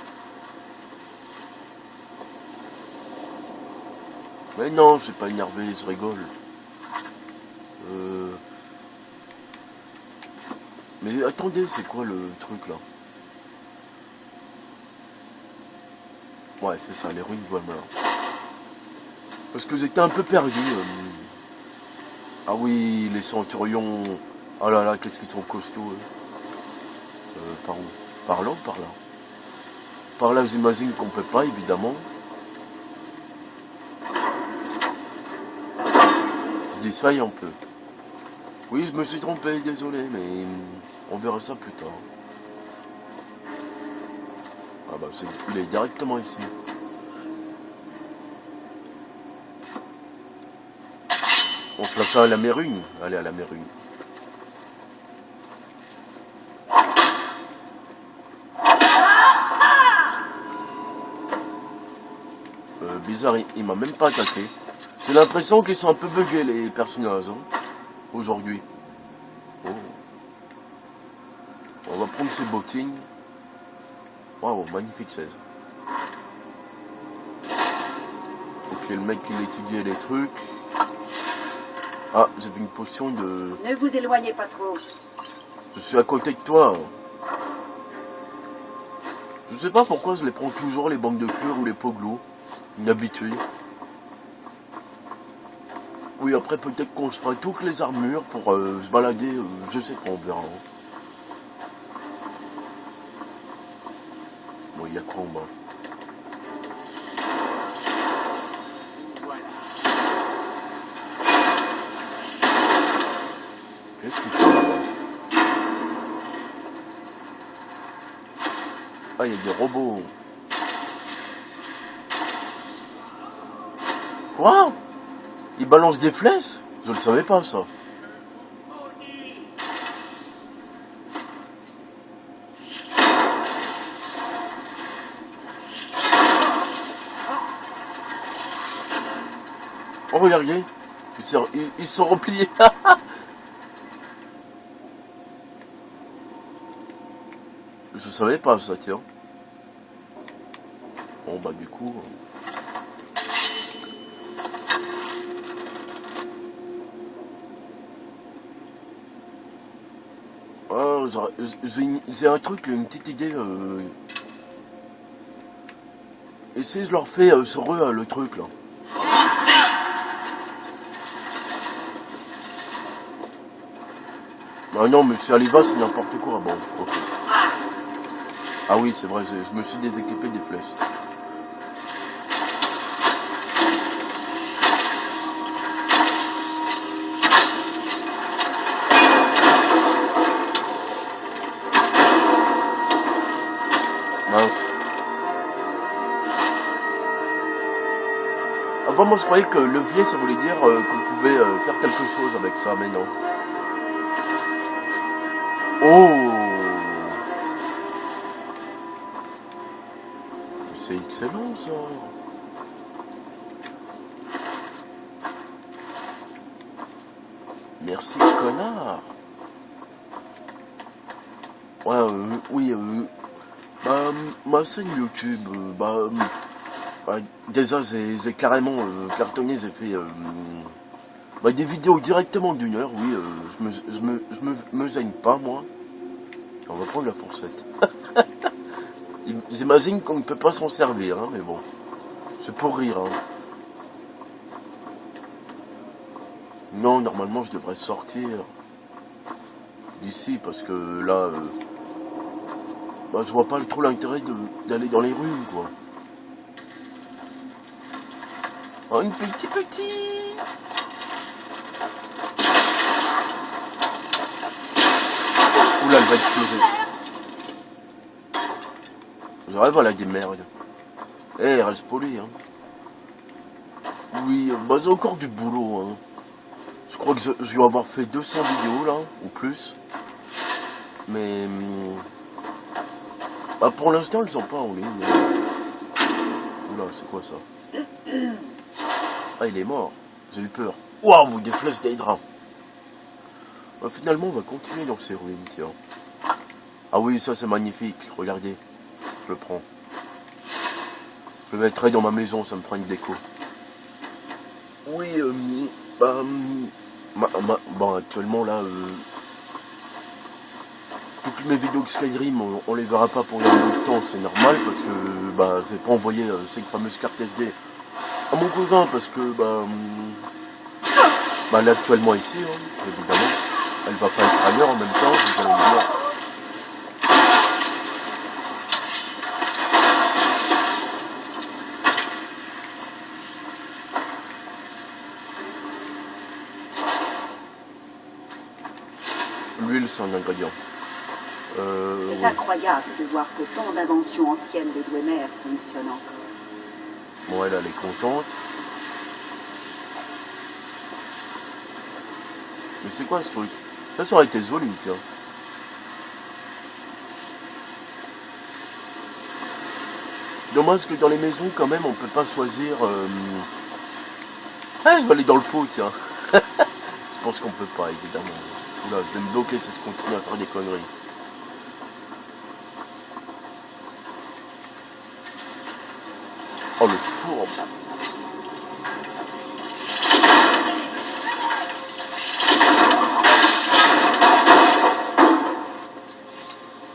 Mais non, je suis pas énervé, je rigole. Mais attendez, c'est quoi le truc là? Ouais, c'est ça, les ruines Dwemer. Parce que j'étais un peu perdu. Ah oui, les centurions. Oh là là, qu'est-ce qu'ils sont costauds. Par où? Par là ou par là? Par là, j'imagine qu'on peut pas, évidemment. Je déçois un peu. Oui, je me suis trompé, désolé, mais on verra ça plus tard. Ah bah, il est directement ici. On se la fait à la mérune. Allez, à la mérune. Bizarre, il m'a même pas attaqué. J'ai l'impression qu'ils sont un peu buggés les personnages hein, aujourd'hui. Oh. On va prendre ces bottines. Waouh, magnifique 16. Ok, le mec il étudiait les trucs. Ah, j'avais une potion de... Ne vous éloignez pas trop. Je suis à côté de toi. Je sais pas pourquoi je les prends toujours, les banques de cuir ou les poglos. Une habitude. Oui, après peut-être qu'on se fera toutes les armures pour se balader, je sais pas, on verra. Bon, il y a quoi en bas? Qu'est-ce qu'il fait là-bas? Ah, il y a des robots. Quoi? Il balance des flèches? Je ne savais pas ça. Oh regardez, ils sont repliés. Je savais pas ça, tiens. Bon bah du coup... Oh, j'ai un truc, une petite idée. Et si je leur fais sur eux le truc là. Ah non, mais si Aliva c'est n'importe quoi. Bon, ok. Ah oui, c'est vrai, je me suis déséquipé des flèches. Mince. Avant, moi je croyais que levier ça voulait dire qu'on pouvait faire quelque chose avec ça, mais non. Oh! C'est excellent ça! Merci connard! Ouais, oui, ma chaîne YouTube, déjà j'ai carrément cartonné, j'ai fait des vidéos directement d'1 heure, oui, je me gêne pas moi. On va prendre la fourchette. J'imagine qu'on ne peut pas s'en servir, hein, mais bon, c'est pour rire. Hein. Non, normalement je devrais sortir d'ici parce que là, je vois pas trop l'intérêt d'aller dans les rues, quoi. Oh, une petit. Oula, elle va exploser. J'arrive à la démerde. Eh, reste poli, hein. Oui, j'ai encore du boulot, hein. Je crois que je vais avoir fait 200 vidéos, là, ou plus. Mais... pour l'instant, elles sont pas en ligne. Oula, c'est quoi ça? Ah, il est mort. J'ai eu peur. Waouh, des flèches d'Hydra. Finalement, on va continuer dans ces ruines, tiens. Ah oui, ça c'est magnifique. Regardez. Je le prends. Je le mettrai dans ma maison, ça me fera une déco. Oui, actuellement là, toutes mes vidéos de Skyrim, on les verra pas pour un bout de temps, c'est normal, parce que j'ai pas envoyé ces fameuses cartes SD à mon cousin, parce que elle est actuellement ici, hein, évidemment. Elle va pas être ailleurs en même temps, vous allez me dire. L'huile, c'est un ingrédient. C'est incroyable de voir que tant d'inventions anciennes de Dwemer fonctionnent encore. Bon, elle est contente. Mais c'est quoi ce truc? Ça aurait été joli, tiens. Dommage que dans les maisons, quand même, on peut pas choisir... Ah, je vais aller dans le pot, tiens. Je pense qu'on peut pas, évidemment. Oula, je vais me bloquer si je continue à faire des conneries. Oh, le four.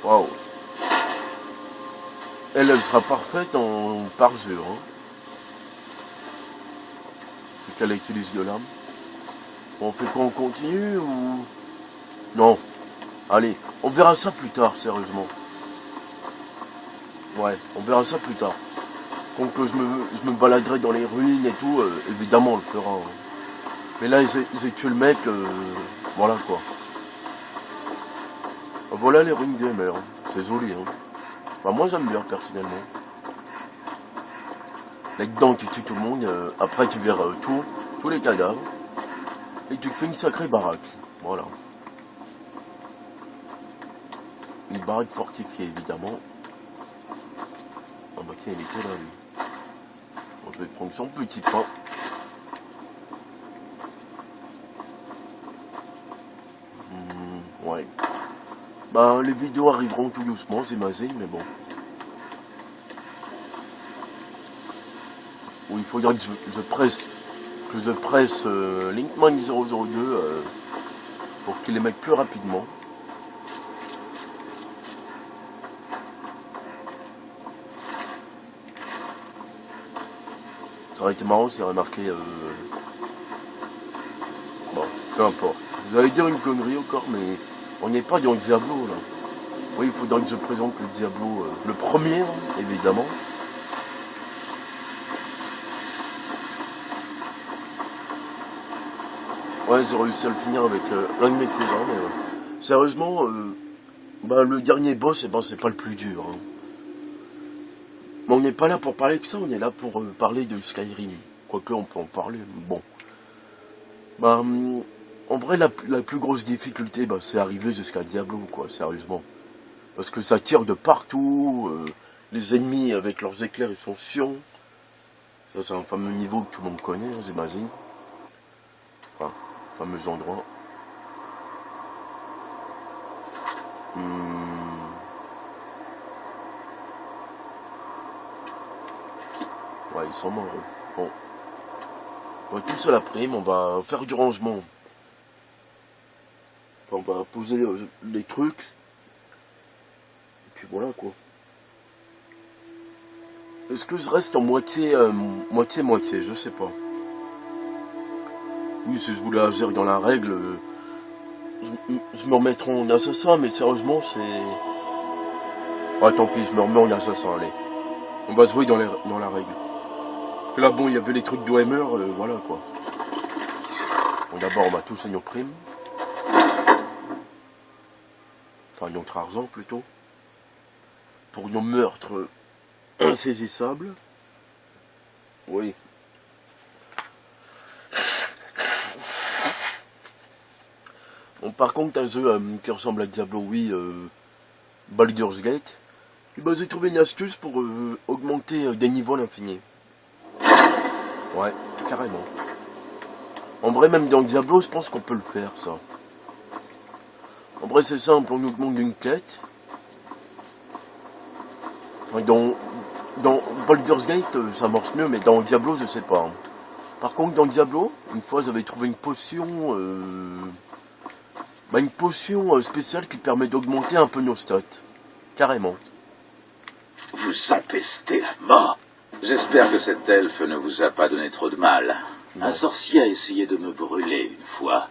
Waouh. Elle sera parfaite en parjure. Hein. Faut qu'elle utilise de l'âme. On fait quoi, on continue ou... Non. Allez, on verra ça plus tard, sérieusement. Ouais, on verra ça plus tard. Quand que je me baladerai dans les ruines et tout, évidemment on le fera. Hein. Mais là, ils ont tué le mec, voilà quoi. Voilà les ruines des mers. Hein. C'est joli, hein. Enfin, moi j'aime bien, personnellement. Là-dedans, tu tues tout le monde, après tu verras tous les cadavres. Et tu te fais une sacrée baraque. Voilà. Une baraque fortifiée, évidemment. Ah bah tiens, il était là, lui. Bon, je vais prendre son petit pain. Ouais. Bah, les vidéos arriveront tout doucement, j'imagine, mais bon. Ou il faudra que je presse Linkman 002 pour qu'il les mette plus rapidement. Ça aurait été marrant si ça aurait marqué... Bon, peu importe. Vous allez dire une connerie encore, mais on n'est pas dans le Diablo, là. Oui, il faudra que je présente le Diablo, le premier, hein, évidemment. Ouais, j'ai réussi à le finir avec l'un de mes cousins, mais sérieusement, bah, le dernier boss, eh ben, c'est pas le plus dur. Hein. Mais on n'est pas là pour parler de ça, on est là pour parler de Skyrim. Quoique on peut en parler, bon. Bah, en vrai, la plus grosse difficulté, bah, c'est arriver jusqu'à Diablo, quoi, sérieusement. Parce que ça tire de partout, les ennemis avec leurs éclairs, ils sont chiants. Ça, c'est un fameux niveau que tout le monde connaît, hein, j'imagine. Enfin, fameux endroit. Ouais, ils sont morts. Bon. On va tous à la prime, on va faire du rangement. Enfin, on va poser les trucs. Et puis voilà, quoi. Est-ce que je reste en moitié, je sais pas. Oui, si je voulais agir dans la règle, je me remettrai en assassin, mais sérieusement, c'est... Ah, tant pis, je me remets en assassin, allez. On va jouer dans la règle. Là, bon, il y avait les trucs d'OMR, voilà, quoi. Bon, d'abord, on va tous à nos primes. Enfin, notre argent, plutôt. Pour nos meurtres insaisissables. Oui. Bon, par contre, un jeu qui ressemble à Diablo, oui, Baldur's Gate, et ben, j'ai trouvé une astuce pour augmenter des niveaux à l'infini. Ouais, carrément. En vrai, même dans Diablo, je pense qu'on peut le faire, ça. En vrai, c'est simple, on augmente d'une quête. Enfin, dans Baldur's Gate, ça marche mieux, mais dans Diablo, je sais pas. Par contre, dans Diablo, une fois, j'avais trouvé une potion... une potion spéciale qui permet d'augmenter un peu nos stats. Carrément. Vous empestez la mort. J'espère que cet elfe ne vous a pas donné trop de mal. Non. Un sorcier a essayé de me brûler une fois.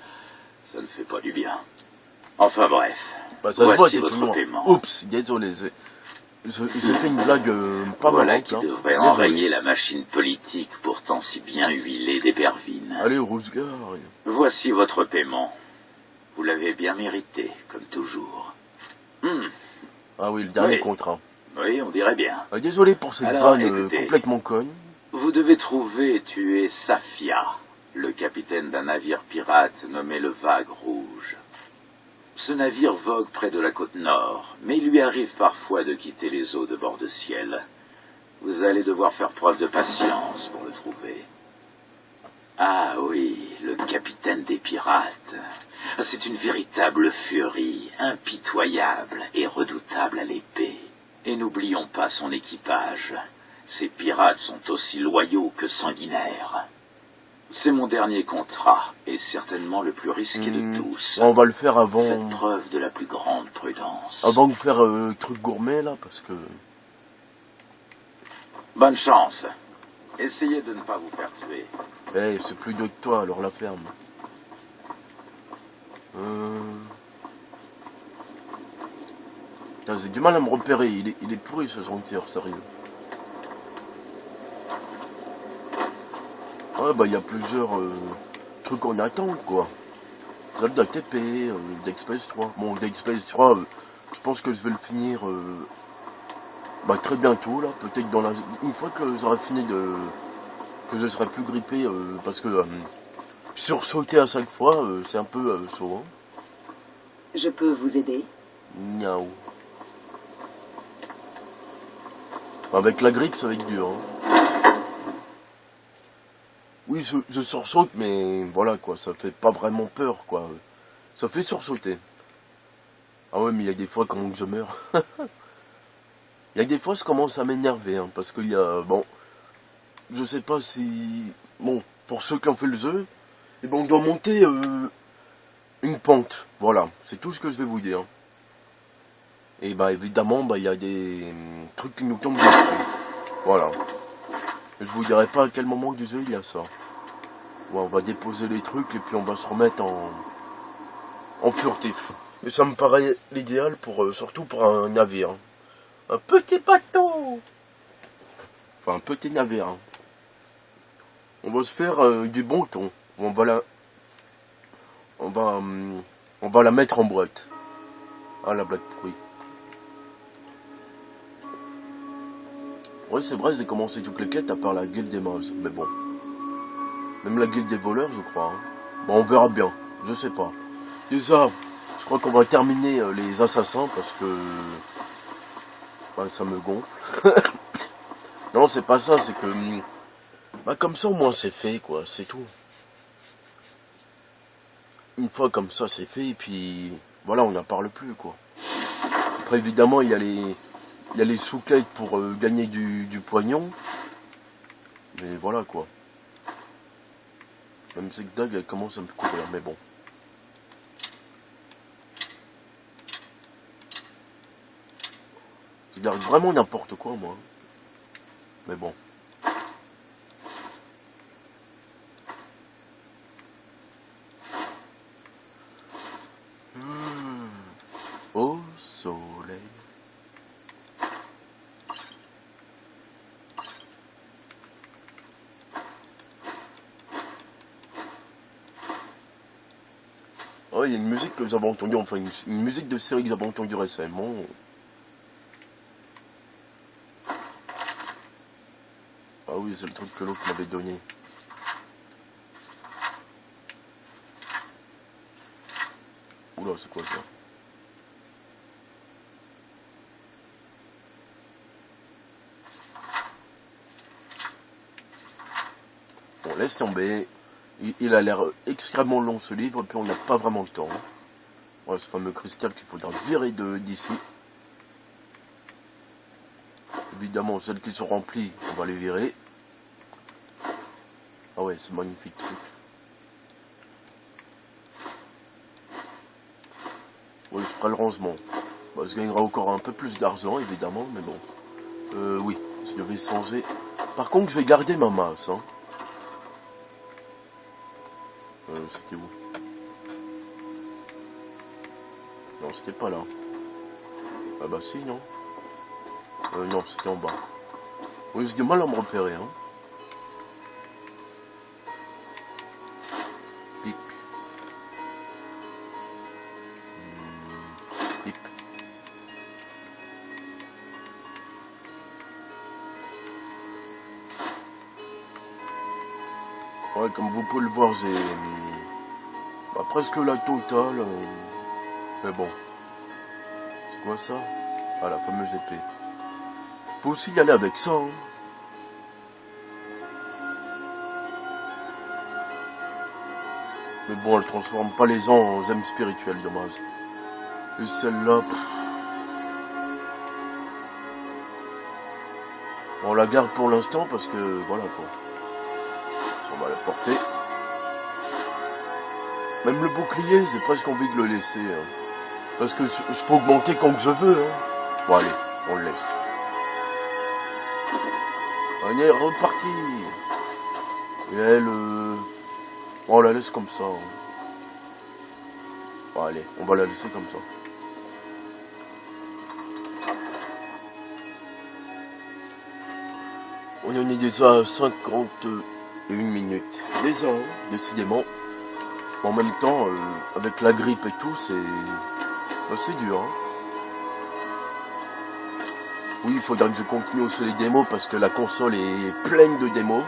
Ça ne fait pas du bien. Enfin bref. Bah, ça voici se voit, votre paiement. Oups, désolé. J'ai fait une blague pas voilà marrante. Qui hein. devrait enrayer la machine politique pourtant si bien huilée d'Hébervine. Allez, Rousgard. Voici votre paiement. Vous l'avez bien mérité, comme toujours. Ah oui, le dernier oui. contrat. Oui, on dirait bien. Désolé pour cette vanne complètement conne. Vous devez trouver et tuer Safia, le capitaine d'un navire pirate nommé le Vague Rouge. Ce navire vogue près de la côte nord, mais il lui arrive parfois de quitter les eaux de Bord de Ciel. Vous allez devoir faire preuve de patience pour le trouver. Ah oui, le capitaine des pirates. C'est une véritable furie, impitoyable et redoutable à l'épée. Et n'oublions pas son équipage. Ces pirates sont aussi loyaux que sanguinaires. C'est mon dernier contrat, et certainement le plus risqué de tous. On va le faire avant... Faites preuve de la plus grande prudence. Avant de faire truc gourmet, là, parce que... Bonne chance. Essayez de ne pas vous faire tuer. Eh, c'est plus de toi, alors la ferme. Putain, j'ai du mal à me repérer, il est pourri ce sentir, sérieux. Ouais, bah il y a plusieurs trucs qu'on attend, quoi. Zelda TP, Dead Space 3. Bon, Dead Space 3, je pense que je vais le finir bah, très bientôt, là. Peut-être dans la... Une fois que j'aurai fini de... Que je serai plus grippé, parce que sursauter à chaque fois, c'est un peu sauvant. Je peux vous aider? Miaou. Avec la grippe, ça va être dur. Hein. Oui, je sursaute, mais voilà, quoi. Ça fait pas vraiment peur, quoi. Ça fait sursauter. Ah ouais, mais il y a des fois, quand je meurs... Il y a des fois, je commence à m'énerver, hein, parce qu'il y a... Bon... Je sais pas si... Bon, pour ceux qui ont fait le jeu, eh ben on doit monter une pente. Voilà, c'est tout ce que je vais vous dire. Et bah évidemment, bah il y a des trucs qui nous tombent dessus. Voilà. Je vous dirai pas à quel moment du jeu il y a ça. Bon, on va déposer les trucs et puis on va se remettre en furtif. Et ça me paraît l'idéal pour surtout pour un navire. Un petit bateau. Enfin un petit navire. On va se faire du bon ton. On va la mettre en boîte. Ah, la blague pourrie. Ouais, c'est vrai, j'ai commencé toutes les quêtes à part la guilde des mazes. Mais bon. Même la guilde des voleurs, je crois. Hein. Bon, on verra bien. Je sais pas. Et ça, je crois qu'on va terminer les assassins parce que... Bah, ça me gonfle. Non, c'est pas ça, c'est que... Bah comme ça au moins c'est fait quoi, c'est tout. Une fois comme ça c'est fait et puis voilà on n'en parle plus quoi. Après évidemment il y a les sous-quêtes pour gagner du poignon. Mais voilà quoi. Même c'est que Dag elle commence à me courir mais bon. Je garde vraiment n'importe quoi moi. Mais bon. Au soleil. Oh, il y a une musique que j'avais entendue, enfin une musique de série que j'avais entendue récemment. Ah oui, c'est le truc que l'autre m'avait donné. Oula, c'est quoi ça? Bon, laisse tomber. Il a l'air extrêmement long ce livre, puis on n'a pas vraiment le temps. Voilà, ce fameux cristal qu'il faudra virer d'ici. Évidemment, celles qui sont remplies, on va les virer. Ah ouais, c'est magnifique truc. Oui, je ferai le rangement. Bah, je gagnerai encore un peu plus d'argent, évidemment, mais bon. Oui, je devais changer. Par contre, je vais garder ma masse, hein. C'était où? Non, c'était pas là. Ah bah si, non. Non, c'était en bas. Oui, j'ai du mal à me repérer, hein. Pic. Pic. Ouais, comme vous pouvez le voir, j'ai... Bah, presque la totale. Mais bon. C'est quoi ça? Ah, la fameuse épée. Je peux aussi y aller avec ça, hein. Mais bon, elle transforme pas les ans en âmes spirituelles, dommage. Et celle-là... On la garde pour l'instant parce que... Voilà quoi. On va la porter. Même le bouclier, j'ai presque envie de le laisser. Hein. Parce que je peux augmenter quand je veux. Hein. Bon allez, on le laisse. On est reparti. Et elle... on la laisse comme ça. Hein. Bon allez, on va la laisser comme ça. On en est déjà à 51 minutes. Déjà, hein, décidément. En même temps, avec la grippe et tout, c'est dur. Hein. Oui, il faudra que je continue aussi les démos parce que la console est pleine de démos.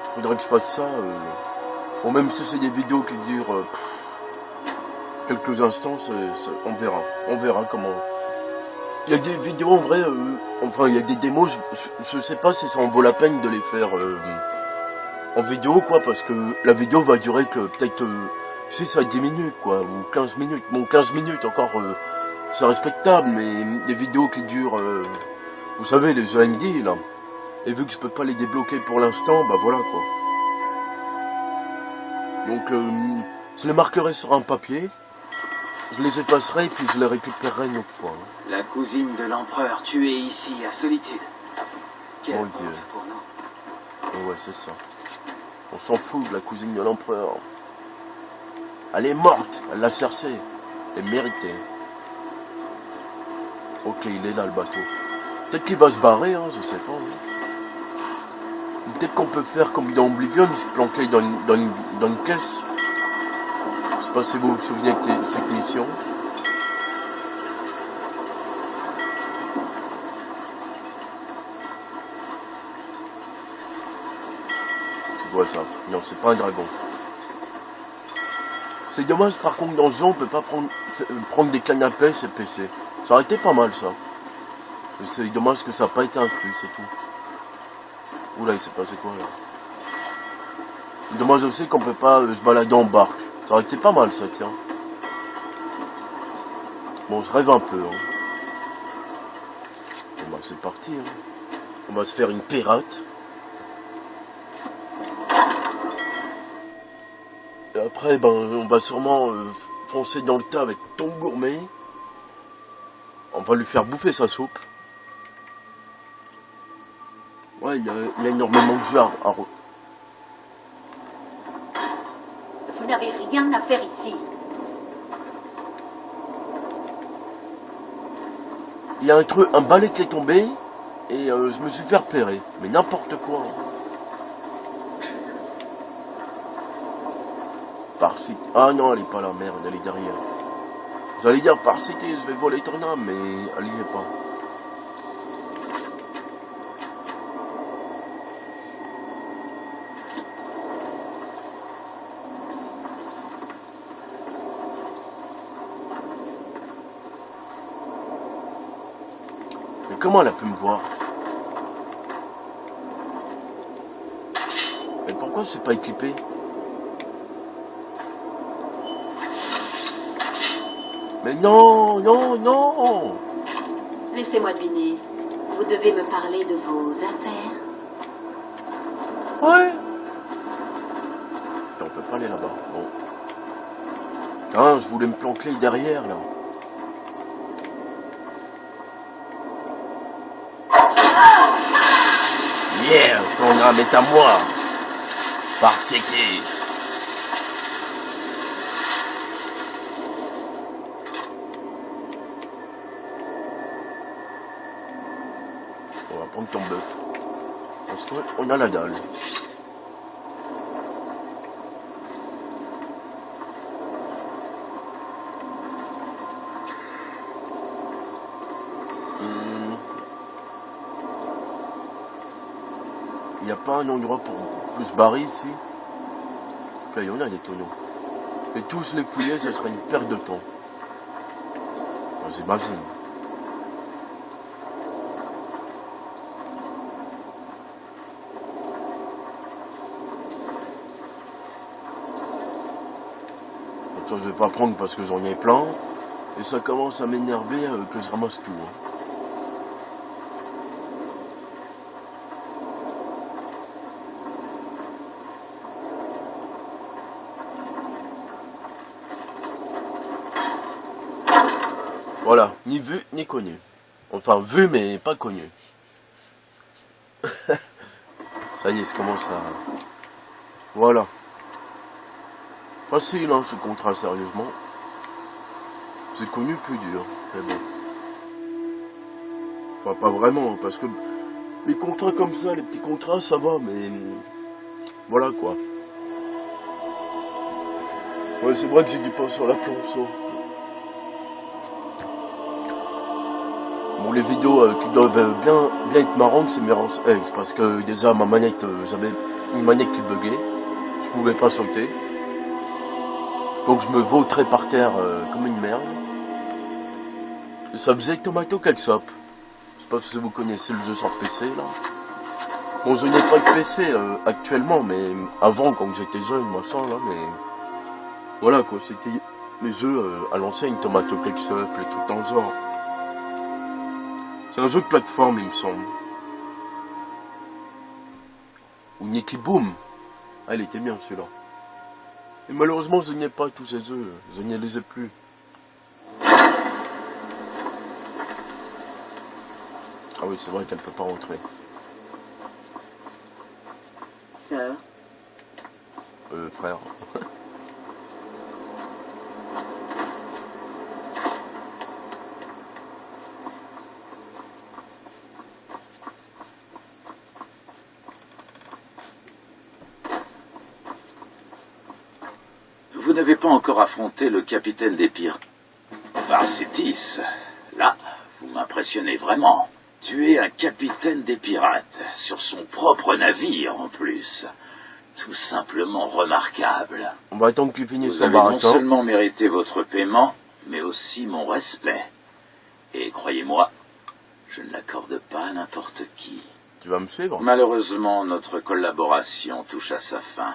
Il faudra que je fasse ça. Bon, même si c'est des vidéos qui durent quelques instants, on verra. On verra comment. Il y a des vidéos en vrai, enfin il y a des démos, je sais pas si ça en vaut la peine de les faire en vidéo quoi, parce que la vidéo va durer que peut-être 6 à 10 minutes quoi, ou 15 minutes. Bon 15 minutes encore c'est respectable, mais des vidéos qui durent, vous savez les END là, et vu que je peux pas les débloquer pour l'instant, bah voilà quoi. Donc je les marquerai sur un papier, je les effacerai et puis je les récupérerai une autre fois. Hein. La cousine de l'empereur tuée ici à Solitude. Quelle Mon honte Dieu. pour nous. Oh ouais, c'est ça. On s'en fout de la cousine de l'empereur. Elle est morte, elle l'a cherchée. Elle méritait. Ok, il est là le bateau. Peut-être qu'il va se barrer, hein, je sais pas. Hein. Peut-être qu'on peut faire comme dans Oblivion, se planquer dans une caisse. Je sais pas si vous vous souvenez de cette mission. Ouais, ça. Non, c'est pas un dragon. C'est dommage, par contre, dans ce jeu, on peut pas prendre des cannes à pêche et pêcher. Ça aurait été pas mal, ça. C'est dommage que ça n'a pas été inclus, c'est tout. Oula, il s'est passé quoi, là? Dommage aussi qu'on peut pas se balader en barque. Ça aurait été pas mal, ça, tiens. Bon, je rêve un peu, hein. Bon, bah, c'est parti, hein. On va se faire une pirate. Et après, ben, on va sûrement foncer dans le tas avec Ton Gourmet. On va lui faire bouffer sa soupe. Ouais, il y a énormément de jeux à... Vous n'avez rien à faire ici. Il y a un balai qui est tombé et je me suis fait repérer. Mais n'importe quoi. Hein. Par City. Ah non, elle est pas là, merde, elle est derrière. Vous allez dire par City, je vais voler ton âme, mais elle y est pas. Mais comment elle a pu me voir? Mais pourquoi je suis pas équipé? Mais non, non, non! Laissez-moi deviner. Vous devez me parler de vos affaires. Ouais. On peut pas aller là-bas. Bon. Ah, je voulais me planquer derrière, là. Merde, ton âme est à moi. Par City. On va prendre ton bœuf. Parce qu'on a la dalle. Il n'y a pas un endroit pour se barrer ici? Là, il y en a des tonneaux. Et tous les fouiller, ce serait une perte de temps. J'imagine. Ça, je vais pas prendre parce que j'en ai plein. Et ça commence à m'énerver que je ramasse tout. Hein. Voilà, ni vu ni connu. Enfin, vu mais pas connu. Ça y est, ça commence à... Voilà. Facile, hein, ce contrat, sérieusement. C'est connu, plus dur. Mais bon. Enfin, pas vraiment, parce que les contrats comme ça, les petits contrats, ça va, mais... Voilà, quoi. Ouais, c'est vrai que j'ai du pain sur la planche, hein. Bon, les vidéos qui doivent bien être marrantes, c'est Mirror's Edge, parce que déjà, ma manette, j'avais une manette qui buguait. Je pouvais pas sauter. Donc je me vautrais par terre comme une merde. Et ça faisait Tomato Ketchup. Je sais pas si vous connaissez le jeu sur PC là. Bon, je n'ai pas de PC actuellement, mais avant quand j'étais jeune, moi ça là, mais voilà quoi, c'était les jeux à l'ancienne, Tomato Ketchup, les trucs dans le genre. C'est un jeu de plateforme, il me semble. Ou Nicky Boom. Ah, il était bien celui-là. Et malheureusement, je n'ai pas tous ces jeux. Je ne les ai plus. Ah oui, c'est vrai qu'elle ne peut pas rentrer. Sœur. Frère. Vous n'avez pas encore affronté le capitaine des pirates. Varsitis, là, vous m'impressionnez vraiment. Tuer un capitaine des pirates, sur son propre navire en plus. Tout simplement remarquable. On va attendre qu'il finisse son baratin. Vous avez non seulement mérité votre paiement, mais aussi mon respect. Et croyez-moi, je ne l'accorde pas à n'importe qui. Tu vas me suivre? Malheureusement, notre collaboration touche à sa fin.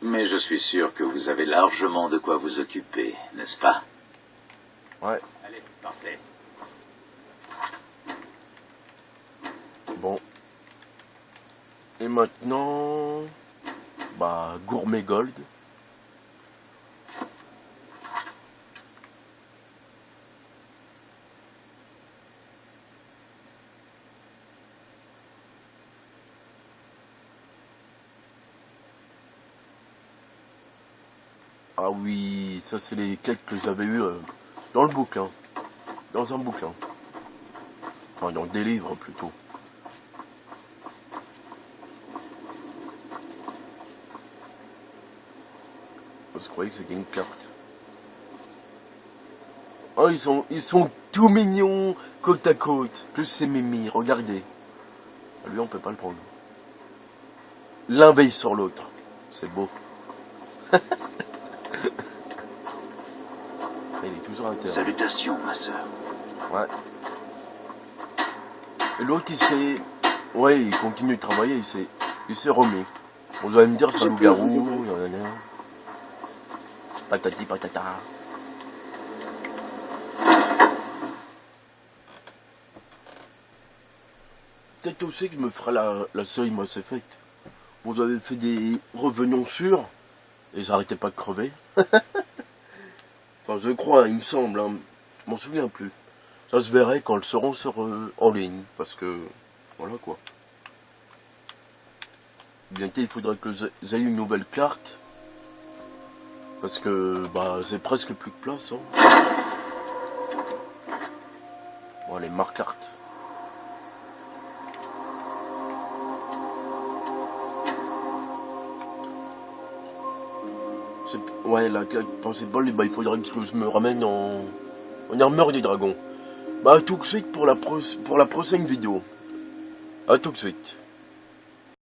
Mais je suis sûr que vous avez largement de quoi vous occuper, n'est-ce pas? Ouais. Allez, partez. Bon. Et maintenant... Bah, Gourmet Gold. Ah oui, ça c'est les quêtes que j'avais eues dans le bouquin. Dans un bouquin. Enfin, dans des livres plutôt. Je croyais que c'était une carte. Oh, ils sont tout mignons, côte à côte. Plus c'est Mimi, regardez. Lui, on peut pas le prendre. L'un veille sur l'autre. C'est beau. Il est toujours à terre. Salutations, ma sœur. Ouais. Et l'autre, il s'est... Ouais, il continue de travailler, il s'est remis. Vous allez me dire, c'est un loup-garou, patati patata. Peut-être aussi que je me ferai la série Mass Effect. Vous avez fait des revenants sûrs, et j'arrêtais pas de crever. Enfin, je crois, il me semble, hein. Je m'en souviens plus. Ça se verrait quand elles seront en ligne, parce que, voilà quoi. Bientôt, il faudrait que j'aie une nouvelle carte. Parce que, bah, j'ai presque plus de place, hein. Bon, allez, marque carte. Ouais, la claque principale, bah, il faudrait que je me ramène en armure des dragons. Bah, à tout de suite pour la prochaine vidéo. À tout de suite.